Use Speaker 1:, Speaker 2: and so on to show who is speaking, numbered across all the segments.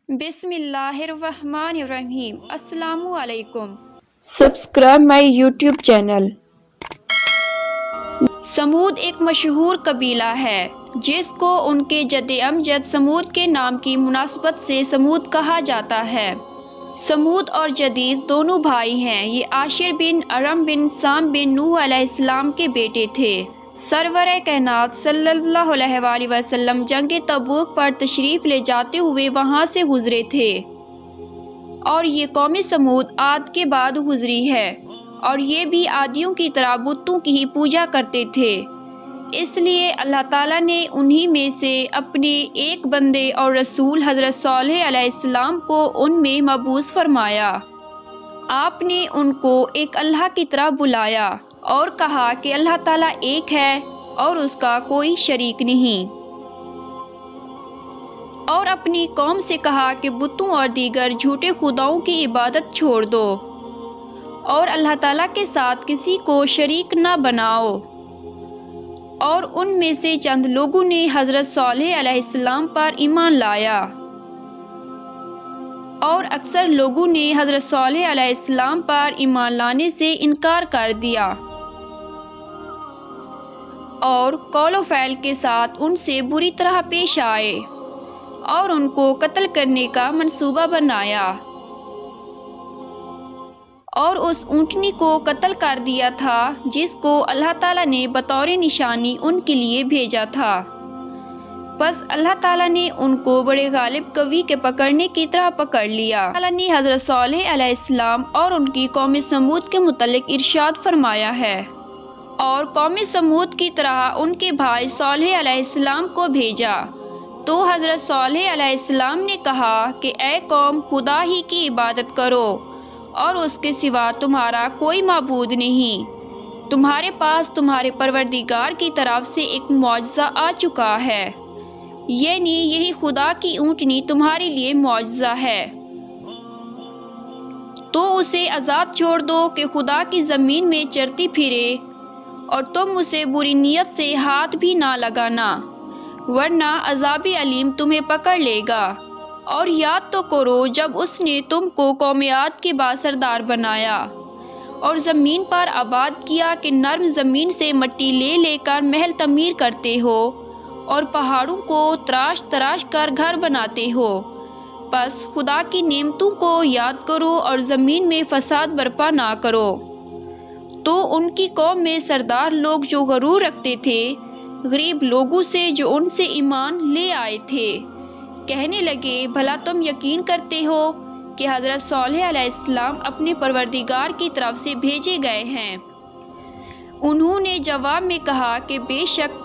Speaker 1: بسم اللہ الرحمن الرحیم۔ السلام علیکم۔
Speaker 2: Subscribe my YouTube channel.
Speaker 1: سمود ایک مشہور قبیلہ ہے جس کو ان کے جد امجد سمود کے نام کی مناسبت سے سمود کہا جاتا ہے۔ سمود اور جدیز دونوں بھائی ہیں۔ یہ عاشر بن ارم بن سام بن نوح علیہ السلام کے بیٹے تھے۔ سرور کائنات صلی اللہ علیہ وآلہ وسلم جنگ تبوک پر تشریف لے جاتے ہوئے وہاں سے گزرے تھے، اور یہ قوم سمود عاد کے بعد گزری ہے، اور یہ بھی عادیوں کی طرح بتوں کی ہی پوجا کرتے تھے۔ اس لیے اللہ تعالیٰ نے انہی میں سے اپنے ایک بندے اور رسول حضرت صالح علیہ السلام کو ان میں مبعوث فرمایا۔ آپ نے ان کو ایک اللہ کی طرح بلایا اور کہا کہ اللہ تعالیٰ ایک ہے اور اس کا کوئی شریک نہیں، اور اپنی قوم سے کہا کہ بتوں اور دیگر جھوٹے خداؤں کی عبادت چھوڑ دو اور اللہ تعالیٰ کے ساتھ کسی کو شریک نہ بناؤ۔ اور ان میں سے چند لوگوں نے حضرت صالح علیہ السلام پر ایمان لایا، اور اکثر لوگوں نے حضرت صالح علیہ السلام پر ایمان لانے سے انکار کر دیا اور قول و فعل کے ساتھ ان سے بری طرح پیش آئے اور ان کو قتل کرنے کا منصوبہ بنایا، اور اس اونٹنی کو قتل کر دیا تھا جس کو اللہ تعالیٰ نے بطور نشانی ان کے لیے بھیجا تھا۔ بس اللہ تعالیٰ نے ان کو بڑے غالب قوی کے پکڑنے کی طرح پکڑ لیا۔ اللہ نے حضرت صالح علیہ السلام اور ان کی قوم سمود کے متعلق ارشاد فرمایا ہے، اور قوم سمود کی طرح ان کے بھائی صالح علیہ السلام کو بھیجا۔ تو حضرت صالح علیہ السلام نے کہا کہ اے قوم، خدا ہی کی عبادت کرو اور اس کے سوا تمہارا کوئی معبود نہیں۔ تمہارے پاس تمہارے پروردگار کی طرف سے ایک معجزہ آ چکا ہے، یعنی یہی خدا کی اونٹنی تمہارے لیے معجزہ ہے۔ تو اسے آزاد چھوڑ دو کہ خدا کی زمین میں چرتی پھرے، اور تم اسے بری نیت سے ہاتھ بھی نہ لگانا، ورنہ عذاب علیم تمہیں پکڑ لے گا۔ اور یاد تو کرو جب اس نے تم کو قوم عاد کے بعد سردار بنایا اور زمین پر آباد کیا کہ نرم زمین سے مٹی لے لے کر محل تعمیر کرتے ہو اور پہاڑوں کو تراش تراش کر گھر بناتے ہو۔ بس خدا کی نعمتوں کو یاد کرو اور زمین میں فساد برپا نہ کرو۔ تو ان کی قوم میں سردار لوگ جو غرور رکھتے تھے غریب لوگوں سے جو ان سے ایمان لے آئے تھے، کہنے لگے بھلا تم یقین کرتے ہو کہ حضرت صالح علیہ السلام اپنے پروردگار کی طرف سے بھیجے گئے ہیں؟ انہوں نے جواب میں کہا کہ بے شک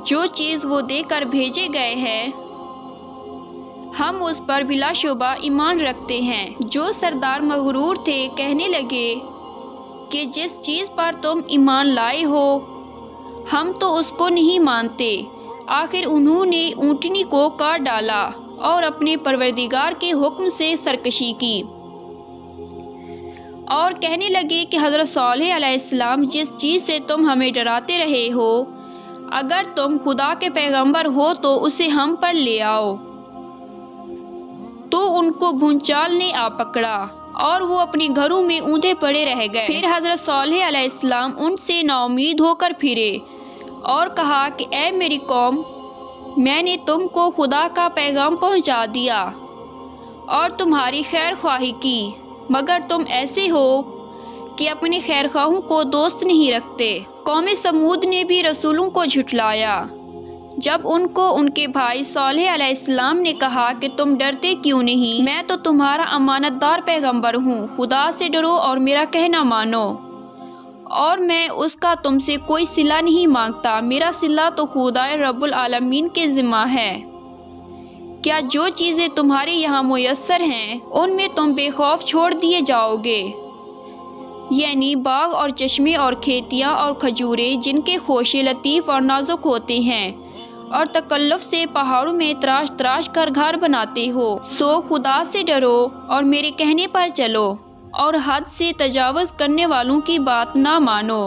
Speaker 1: جو چیز وہ دے کر بھیجے گئے ہیں ہم اس پر بلا شبہ ایمان رکھتے ہیں۔ جو سردار مغرور تھے کہنے لگے کہ جس چیز پر تم ایمان لائے ہو ہم تو اس کو نہیں مانتے۔ آخر انہوں نے اونٹنی کو کاٹ ڈالا اور اپنے پروردگار کے حکم سے سرکشی کی، اور کہنے لگے کہ حضرت صالح علیہ السلام جس چیز سے تم ہمیں ڈراتے رہے ہو، اگر تم خدا کے پیغمبر ہو تو اسے ہم پر لے آؤ۔ تو ان کو بھونچال نے آ پکڑا اور وہ اپنے گھروں میں اوندے پڑے رہ گئے۔ پھر حضرت صالح علیہ السلام ان سے نا امید ہو کر پھرے اور کہا کہ اے میری قوم، میں نے تم کو خدا کا پیغام پہنچا دیا اور تمہاری خیر خواہی کی، مگر تم ایسے ہو کہ اپنے خیر خواہوں کو دوست نہیں رکھتے۔ قوم سمود نے بھی رسولوں کو جھٹلایا۔ جب ان کو ان کے بھائی صالح علیہ السلام نے کہا کہ تم ڈرتے کیوں نہیں؟ میں تو تمہارا امانت دار پیغمبر ہوں، خدا سے ڈرو اور میرا کہنا مانو، اور میں اس کا تم سے کوئی صلہ نہیں مانگتا، میرا صلہ تو خدا رب العالمین کے ذمہ ہے۔ کیا جو چیزیں تمہارے یہاں میسر ہیں ان میں تم بے خوف چھوڑ دیے جاؤ گے، یعنی باغ اور چشمے اور کھیتیاں اور کھجوریں جن کے خوشے لطیف اور نازک ہوتے ہیں، اور تکلف سے پہاڑوں میں تراش تراش کر گھر بناتے ہو۔ سو خدا سے ڈرو اور میرے کہنے پر چلو، اور حد سے تجاوز کرنے والوں کی بات نہ مانو۔